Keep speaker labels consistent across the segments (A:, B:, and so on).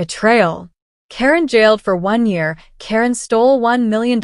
A: Betrayal. Caryn jailed for 1 year. Caryn stole $1 million.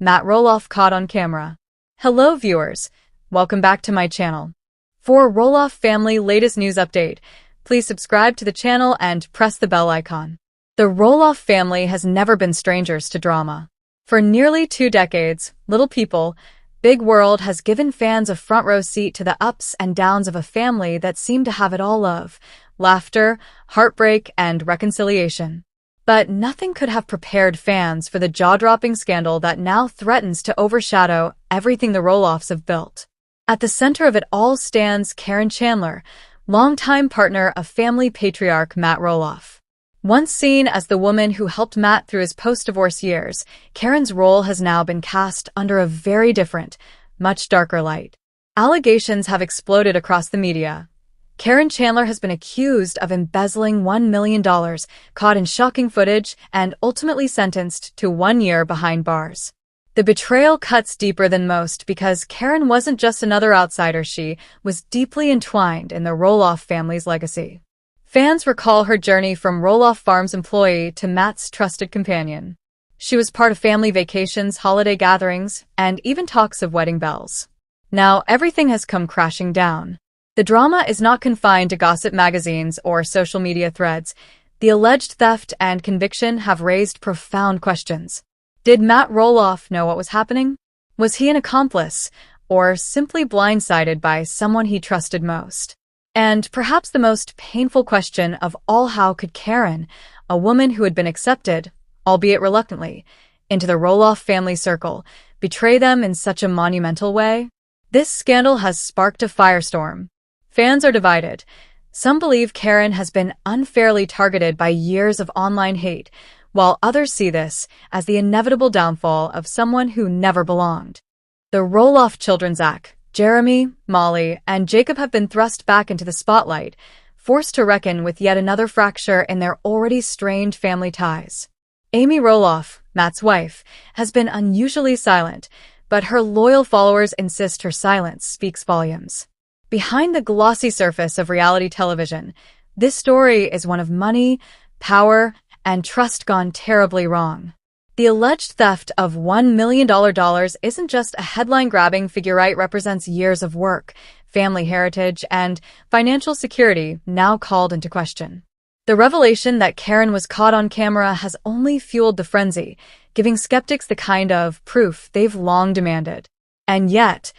A: Matt Roloff caught on camera. Hello viewers, welcome back to my channel. For Roloff family latest news update, please subscribe to the channel and press the bell icon. The Roloff family has never been strangers to drama. For nearly 2 decades, Little People, Big World has given fans a front row seat to the ups and downs of a family that seemed to have it all: love, laughter, heartbreak, and reconciliation. But nothing could have prepared fans for the jaw-dropping scandal that now threatens to overshadow everything the Roloffs have built. At the center of it all stands Caryn Chandler, longtime partner of family patriarch Matt Roloff. Once seen as the woman who helped Matt through his post-divorce years, Caryn's role has now been cast under a very different, much darker light. Allegations have exploded across the media. Caryn Chandler has been accused of embezzling $1 million, caught in shocking footage, and ultimately sentenced to 1 year behind bars. The betrayal cuts deeper than most because Caryn wasn't just another outsider. She was deeply entwined in the Roloff family's legacy. Fans recall her journey from Roloff Farms employee to Matt's trusted companion. She was part of family vacations, holiday gatherings, and even talks of wedding bells. Now everything has come crashing down. The drama is not confined to gossip magazines or social media threads. The alleged theft and conviction have raised profound questions. Did Matt Roloff know what was happening? Was he an accomplice, or simply blindsided by someone he trusted most? And perhaps the most painful question of all: how could Caryn, a woman who had been accepted, albeit reluctantly, into the Roloff family circle, betray them in such a monumental way? This scandal has sparked a firestorm. Fans are divided. Some believe Caryn has been unfairly targeted by years of online hate, while others see this as the inevitable downfall of someone who never belonged. The Roloff children Zach, Jeremy, Molly, and Jacob have been thrust back into the spotlight, forced to reckon with yet another fracture in their already strained family ties. Amy Roloff, Matt's wife, has been unusually silent, but her loyal followers insist her silence speaks volumes. Behind the glossy surface of reality television, this story is one of money, power, and trust gone terribly wrong. The alleged theft of $1 million isn't just a headline-grabbing figure. It represents years of work, family heritage, and financial security now called into question. The revelation that Caryn was caught on camera has only fueled the frenzy, giving skeptics the kind of proof they've long demanded. And yet,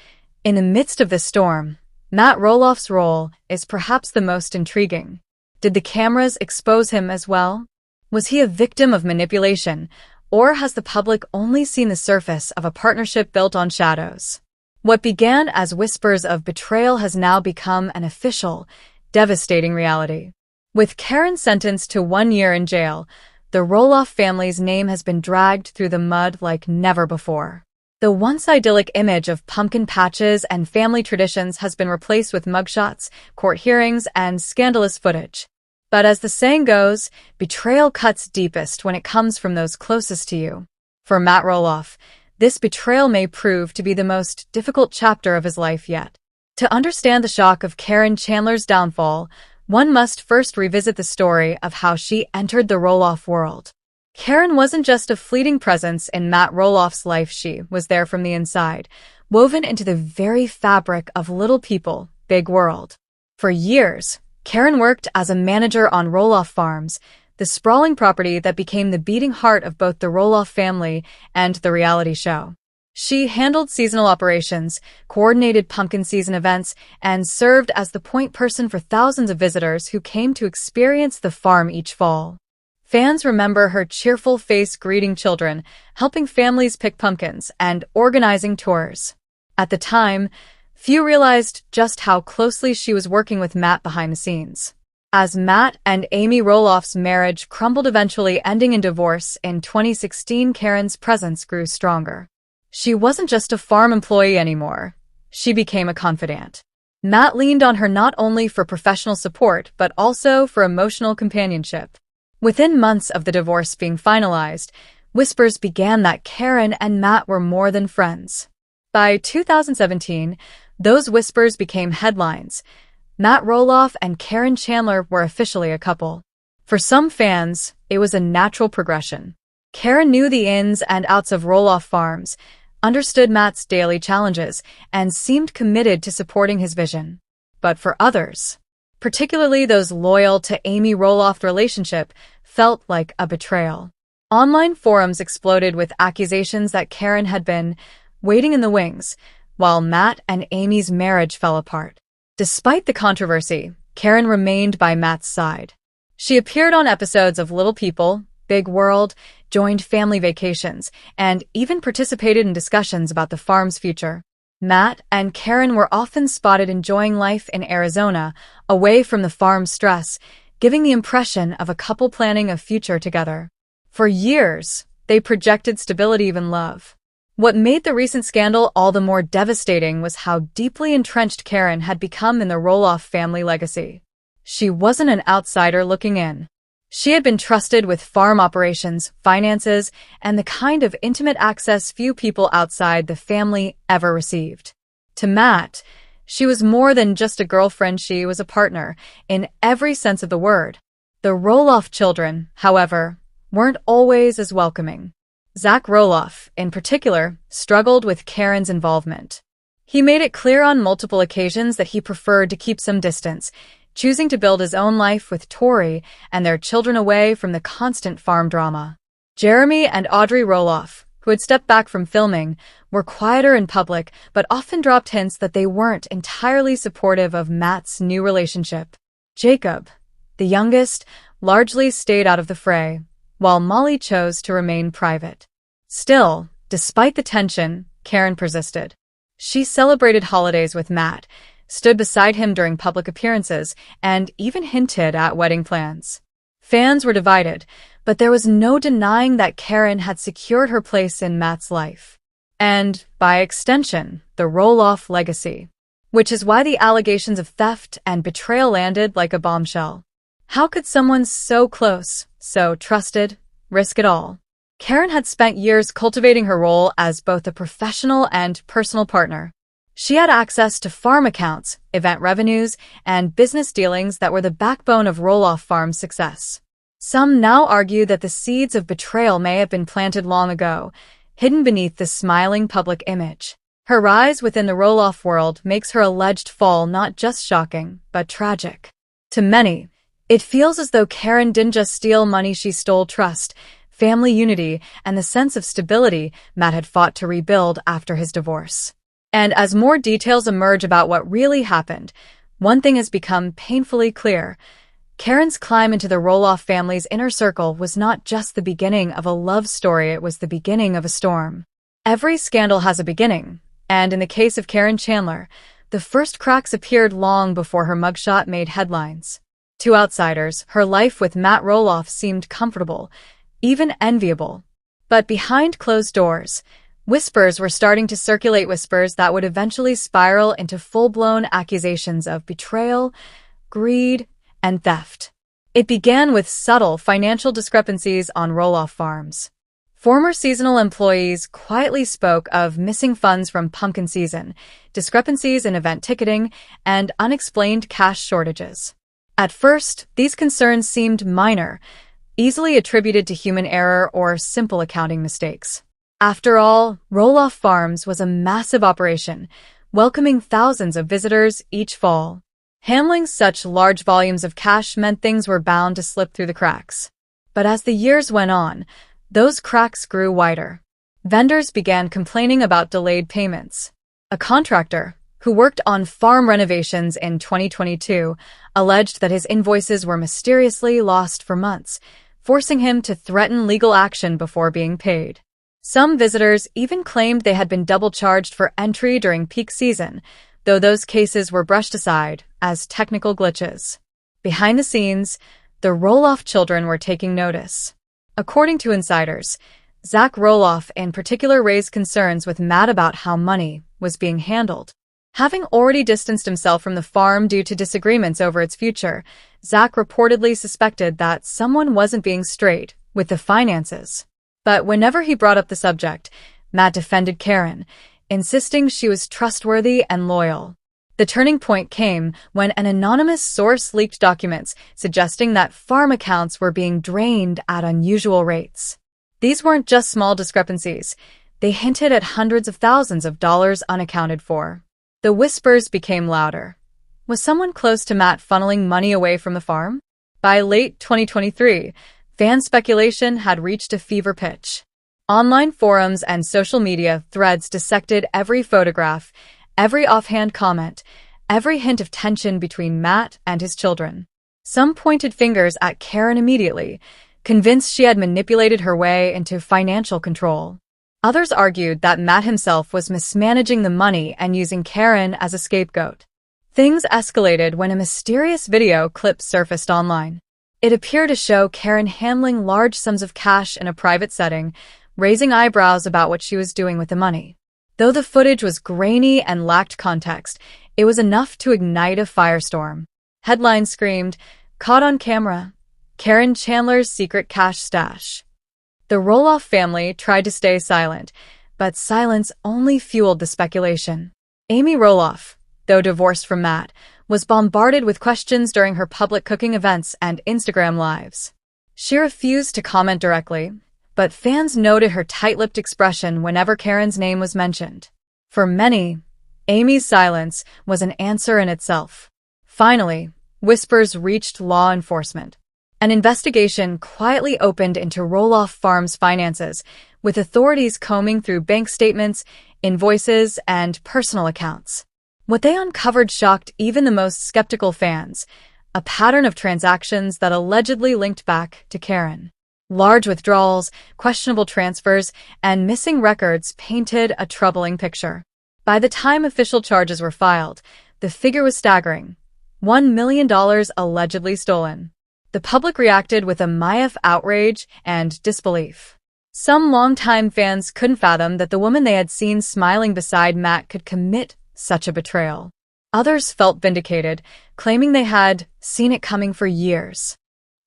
A: in the midst of this storm, Matt Roloff's role is perhaps the most intriguing. Did the cameras expose him as well? Was he a victim of manipulation, or has the public only seen the surface of a partnership built on shadows? What began as whispers of betrayal has now become an official, devastating reality. With Caryn sentenced to 1 year in jail, the Roloff family's name has been dragged through the mud like never before. The once idyllic image of pumpkin patches and family traditions has been replaced with mugshots, court hearings, and scandalous footage. But as the saying goes, betrayal cuts deepest when it comes from those closest to you. For Matt Roloff, this betrayal may prove to be the most difficult chapter of his life yet. To understand the shock of Caryn Chandler's downfall, one must first revisit the story of how she entered the Roloff world. Caryn wasn't just a fleeting presence in Matt Roloff's life. She was there from the inside, woven into the very fabric of Little People, Big World. For years, Caryn worked as a manager on Roloff Farms, the sprawling property that became the beating heart of both the Roloff family and the reality show. She handled seasonal operations, coordinated pumpkin season events, and served as the point person for thousands of visitors who came to experience the farm each fall. Fans remember her cheerful face greeting children, helping families pick pumpkins, and organizing tours. At the time, few realized just how closely she was working with Matt behind the scenes. As Matt and Amy Roloff's marriage crumbled, eventually ending in divorce in 2016, Caryn's presence grew stronger. She wasn't just a farm employee anymore. She became a confidant. Matt leaned on her not only for professional support, but also for emotional companionship. Within months of the divorce being finalized, whispers began that Caryn and Matt were more than friends. By 2017, those whispers became headlines. Matt Roloff and Caryn Chandler were officially a couple. For some fans, it was a natural progression. Caryn knew the ins and outs of Roloff Farms, understood Matt's daily challenges, and seemed committed to supporting his vision. But for others, particularly those loyal to Amy Roloff's relationship, felt like a betrayal. Online forums exploded with accusations that Caryn had been waiting in the wings, while Matt and Amy's marriage fell apart. Despite the controversy, Caryn remained by Matt's side. She appeared on episodes of Little People, Big World, joined family vacations, and even participated in discussions about the farm's future. Matt and Caryn were often spotted enjoying life in Arizona, away from the farm's stress, giving the impression of a couple planning a future together. For years, they projected stability, even love. What made the recent scandal all the more devastating was how deeply entrenched Caryn had become in the Roloff family legacy. She wasn't an outsider looking in. She had been trusted with farm operations, finances, and the kind of intimate access few people outside the family ever received. To Matt, she was more than just a girlfriend, she was a partner, in every sense of the word. The Roloff children, however, weren't always as welcoming. Zach Roloff, in particular, struggled with Caryn's involvement. He made it clear on multiple occasions that he preferred to keep some distance, choosing to build his own life with Tori and their children away from the constant farm drama. Jeremy and Audrey Roloff, who had stepped back from filming, were quieter in public but often dropped hints that they weren't entirely supportive of Matt's new relationship. Jacob, the youngest, largely stayed out of the fray, while Molly chose to remain private. Still, despite the tension, Caryn persisted. She celebrated holidays with Matt, stood beside him during public appearances, and even hinted at wedding plans. Fans were divided, but there was no denying that Caryn had secured her place in Matt's life. And, by extension, the Roloff legacy. Which is why the allegations of theft and betrayal landed like a bombshell. How could someone so close, so trusted, risk it all? Caryn had spent years cultivating her role as both a professional and personal partner. She had access to farm accounts, event revenues, and business dealings that were the backbone of Roloff Farm's success. Some now argue that the seeds of betrayal may have been planted long ago, hidden beneath the smiling public image. Her rise within the Roloff world makes her alleged fall not just shocking, but tragic. To many, it feels as though Caryn didn't just steal money, she stole trust, family unity, and the sense of stability Matt had fought to rebuild after his divorce. And as more details emerge about what really happened, one thing has become painfully clear. Caryn's climb into the Roloff family's inner circle was not just the beginning of a love story, it was the beginning of a storm. Every scandal has a beginning, and in the case of Caryn Chandler, the first cracks appeared long before her mugshot made headlines. To outsiders, her life with Matt Roloff seemed comfortable, even enviable. But behind closed doors, whispers were starting to circulate, whispers that would eventually spiral into full-blown accusations of betrayal, greed, and theft. It began with subtle financial discrepancies on Roloff Farms. Former seasonal employees quietly spoke of missing funds from pumpkin season, discrepancies in event ticketing, and unexplained cash shortages. At first, these concerns seemed minor, easily attributed to human error or simple accounting mistakes. After all, Roloff Farms was a massive operation, welcoming thousands of visitors each fall. Handling such large volumes of cash meant things were bound to slip through the cracks. But as the years went on, those cracks grew wider. Vendors began complaining about delayed payments. A contractor, who worked on farm renovations in 2022, alleged that his invoices were mysteriously lost for months, forcing him to threaten legal action before being paid. Some visitors even claimed they had been double-charged for entry during peak season, though those cases were brushed aside as technical glitches. Behind the scenes, the Roloff children were taking notice. According to insiders, Zach Roloff in particular raised concerns with Matt about how money was being handled. Having already distanced himself from the farm due to disagreements over its future, Zach reportedly suspected that someone wasn't being straight with the finances. But whenever he brought up the subject, Matt defended Caryn, insisting she was trustworthy and loyal. The turning point came when an anonymous source leaked documents suggesting that farm accounts were being drained at unusual rates. These weren't just small discrepancies. They hinted at hundreds of thousands of dollars unaccounted for. The whispers became louder. Was someone close to Matt funneling money away from the farm? By late 2023, fan speculation had reached a fever pitch. Online forums and social media threads dissected every photograph, every offhand comment, every hint of tension between Matt and his children. Some pointed fingers at Caryn immediately, convinced she had manipulated her way into financial control. Others argued that Matt himself was mismanaging the money and using Caryn as a scapegoat. Things escalated when a mysterious video clip surfaced online. It appeared to show Caryn handling large sums of cash in a private setting, raising eyebrows about what she was doing with the money. Though the footage was grainy and lacked context, it was enough to ignite a firestorm. Headlines screamed, "Caught on camera, Caryn Chandler's secret cash stash." The Roloff family tried to stay silent, but silence only fueled the speculation. Amy Roloff, though divorced from Matt, was bombarded with questions during her public cooking events and Instagram lives. She refused to comment directly, but fans noted her tight-lipped expression whenever Caryn's name was mentioned. For many, Amy's silence was an answer in itself. Finally, whispers reached law enforcement. An investigation quietly opened into Roloff Farms' finances, with authorities combing through bank statements, invoices, and personal accounts. What they uncovered shocked even the most skeptical fans, a pattern of transactions that allegedly linked back to Caryn. Large withdrawals, questionable transfers, and missing records painted a troubling picture. By the time official charges were filed, the figure was staggering: $1 million allegedly stolen. The public reacted with a mile-off outrage and disbelief. Some longtime fans couldn't fathom that the woman they had seen smiling beside Matt could commit such a betrayal. Others felt vindicated, claiming they had seen it coming for years.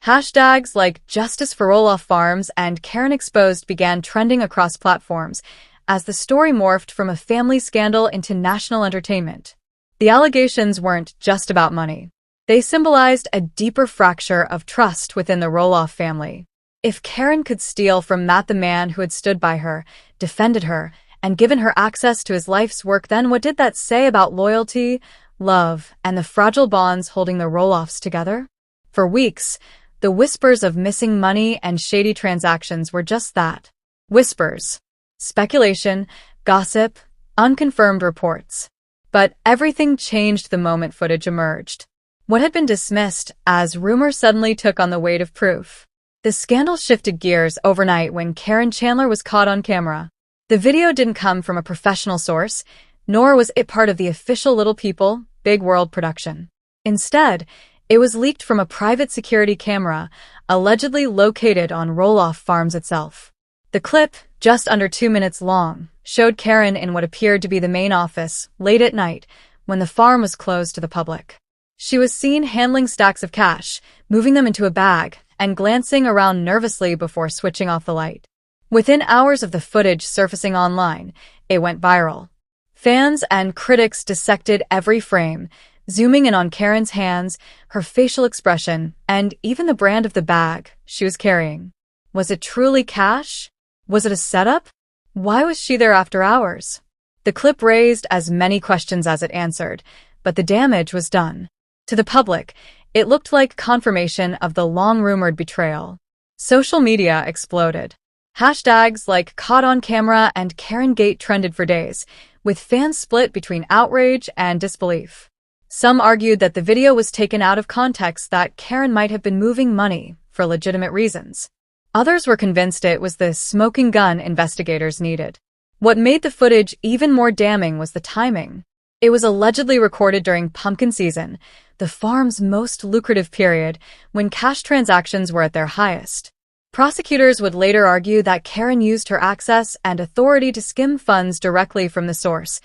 A: Hashtags like Justice for Roloff Farms and Caryn Exposed began trending across platforms as the story morphed from a family scandal into national entertainment. The allegations weren't just about money. They symbolized a deeper fracture of trust within the Roloff family. If Caryn could steal from Matt, the man who had stood by her, defended her, and given her access to his life's work, then what did that say about loyalty, love, and the fragile bonds holding the Roloffs together? For weeks, the whispers of missing money and shady transactions were just that. Whispers. Speculation, gossip, unconfirmed reports. But everything changed the moment footage emerged. What had been dismissed as rumor suddenly took on the weight of proof. The scandal shifted gears overnight when Caryn Chandler was caught on camera. The video didn't come from a professional source, nor was it part of the official Little People, Big World production. Instead, it was leaked from a private security camera, allegedly located on Roloff Farms itself. The clip, just under 2 minutes long, showed Caryn in what appeared to be the main office, late at night, when the farm was closed to the public. She was seen handling stacks of cash, moving them into a bag, and glancing around nervously before switching off the light. Within hours of the footage surfacing online, it went viral. Fans and critics dissected every frame, zooming in on Caryn's hands, her facial expression, and even the brand of the bag she was carrying. Was it truly cash? Was it a setup? Why was she there after hours? The clip raised as many questions as it answered, but the damage was done. To the public, it looked like confirmation of the long-rumored betrayal. Social media exploded. Hashtags like Caught on Camera and Caryn-gate trended for days, with fans split between outrage and disbelief. Some argued that the video was taken out of context, that Caryn might have been moving money for legitimate reasons. Others were convinced it was the smoking gun investigators needed. What made the footage even more damning was the timing. It was allegedly recorded during pumpkin season, the farm's most lucrative period, when cash transactions were at their highest. Prosecutors would later argue that Caryn used her access and authority to skim funds directly from the source,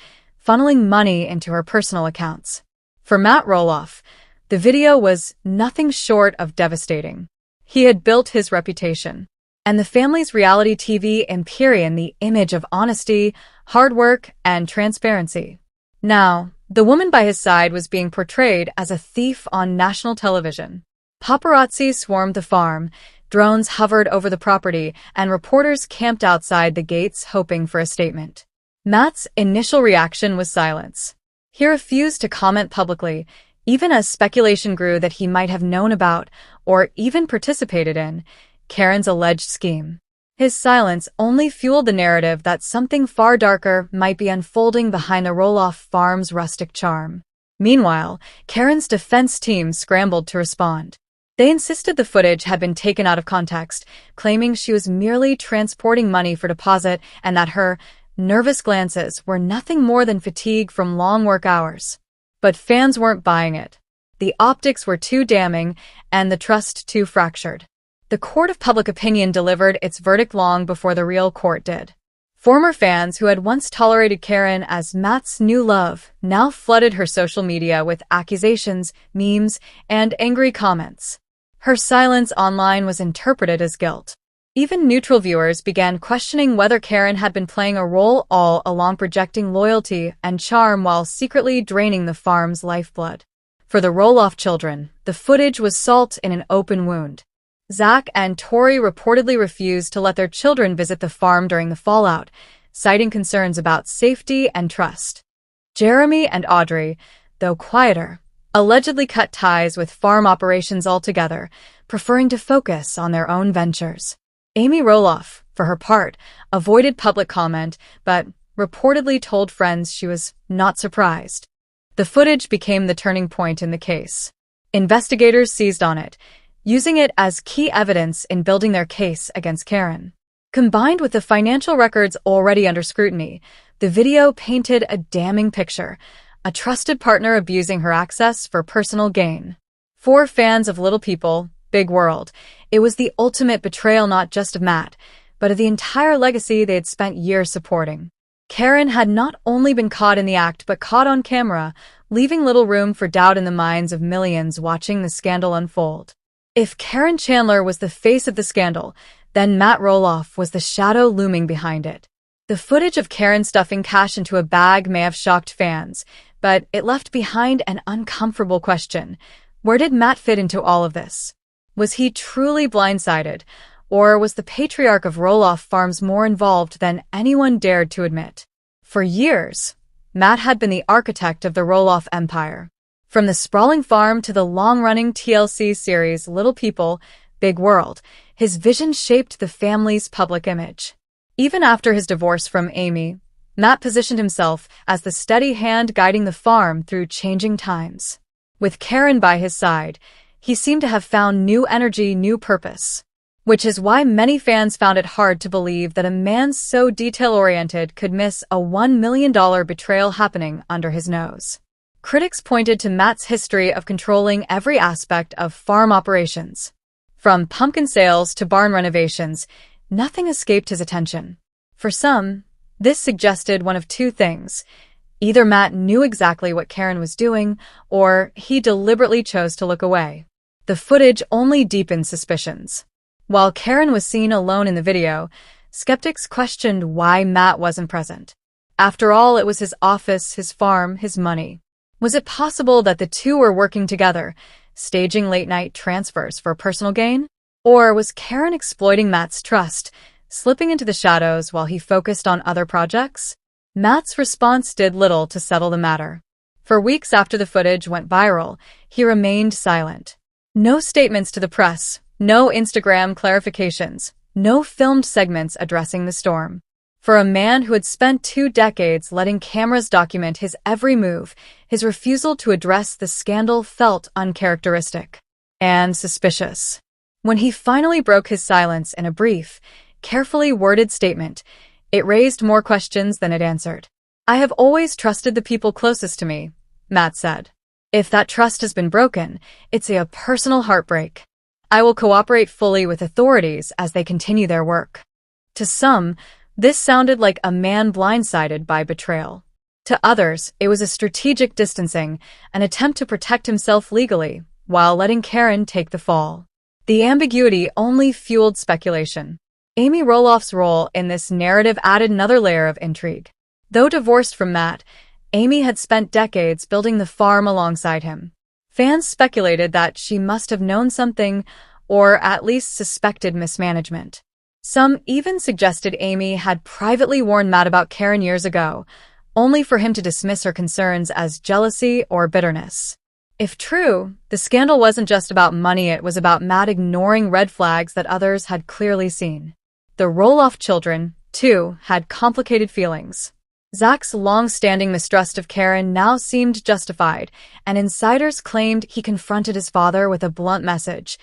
A: funneling money into her personal accounts. For Matt Roloff, the video was nothing short of devastating. He had built his reputation, and the family's reality TV imperium, the image of honesty, hard work, and transparency. Now, The woman by his side was being portrayed as a thief on national television. Paparazzi swarmed the farm, drones hovered over the property, and reporters camped outside the gates hoping for a statement. Matt's initial reaction was silence. He refused to comment publicly, even as speculation grew that he might have known about, or even participated in, Caryn's alleged scheme. His silence only fueled the narrative that something far darker might be unfolding behind the Roloff farm's rustic charm. Meanwhile, Caryn's defense team scrambled to respond. They insisted the footage had been taken out of context, claiming she was merely transporting money for deposit and that her nervous glances were nothing more than fatigue from long work hours. But fans weren't buying it. The optics were too damning and the trust too fractured. The court of public opinion delivered its verdict long before the real court did. Former fans who had once tolerated Caryn as Matt's new love now flooded her social media with accusations, memes, and angry comments. Her silence online was interpreted as guilt. Even neutral viewers began questioning whether Caryn had been playing a role all along, projecting loyalty and charm while secretly draining the farm's lifeblood. For the Roloff children, the footage was salt in an open wound. Zach and Tori reportedly refused to let their children visit the farm during the fallout, citing concerns about safety and trust. Jeremy and Audrey, though quieter, allegedly cut ties with farm operations altogether, preferring to focus on their own ventures. Amy Roloff, for her part, avoided public comment, but reportedly told friends she was not surprised. The footage became the turning point in the case. Investigators seized on it, using it as key evidence in building their case against Caryn. Combined with the financial records already under scrutiny, the video painted a damning picture, a trusted partner abusing her access for personal gain. For fans of Little People, Big World, it was the ultimate betrayal not just of Matt, but of the entire legacy they had spent years supporting. Caryn had not only been caught in the act but caught on camera, leaving little room for doubt in the minds of millions watching the scandal unfold. If Caryn Chandler was the face of the scandal, then Matt Roloff was the shadow looming behind it. The footage of Caryn stuffing cash into a bag may have shocked fans, but it left behind an uncomfortable question. Where did Matt fit into all of this? Was he truly blindsided, or was the patriarch of Roloff Farms more involved than anyone dared to admit? For years, Matt had been the architect of the Roloff empire. From the sprawling farm to the long-running TLC series Little People, Big World, his vision shaped the family's public image. Even after his divorce from Amy, Matt positioned himself as the steady hand guiding the farm through changing times. With Caryn by his side, he seemed to have found new energy, new purpose. Which is why many fans found it hard to believe that a man so detail-oriented could miss a $1 million betrayal happening under his nose. Critics pointed to Matt's history of controlling every aspect of farm operations. From pumpkin sales to barn renovations, nothing escaped his attention. For some, this suggested one of two things. Either Matt knew exactly what Caryn was doing, or he deliberately chose to look away. The footage only deepened suspicions. While Caryn was seen alone in the video, skeptics questioned why Matt wasn't present. After all, it was his office, his farm, his money. Was it possible that the two were working together, staging late-night transfers for personal gain? Or was Caryn exploiting Matt's trust, slipping into the shadows while he focused on other projects? Matt's response did little to settle the matter. For weeks after the footage went viral, he remained silent. No statements to the press, no Instagram clarifications, no filmed segments addressing the storm. For a man who had spent 2 decades letting cameras document his every move, his refusal to address the scandal felt uncharacteristic and suspicious. When he finally broke his silence in a brief, carefully worded statement, it raised more questions than it answered. "I have always trusted the people closest to me," Matt said. "If that trust has been broken, it's a personal heartbreak. I will cooperate fully with authorities as they continue their work." To some, this sounded like a man blindsided by betrayal. To others, it was a strategic distancing, an attempt to protect himself legally, while letting Caryn take the fall. The ambiguity only fueled speculation. Amy Roloff's role in this narrative added another layer of intrigue. Though divorced from Matt, Amy had spent decades building the farm alongside him. Fans speculated that she must have known something, or at least suspected mismanagement. Some even suggested Amy had privately warned Matt about Caryn years ago, only for him to dismiss her concerns as jealousy or bitterness. If true, the scandal wasn't just about money, it was about Matt ignoring red flags that others had clearly seen. The Roloff children, too, had complicated feelings. Zach's long-standing mistrust of Caryn now seemed justified, and insiders claimed he confronted his father with a blunt message.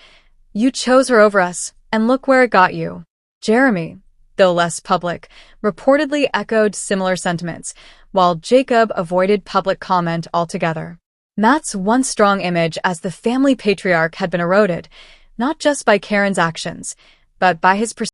A: "You chose her over us, and look where it got you." Jeremy, though less public, reportedly echoed similar sentiments, while Jacob avoided public comment altogether. Matt's once strong image as the family patriarch had been eroded, not just by Caryn's actions, but by his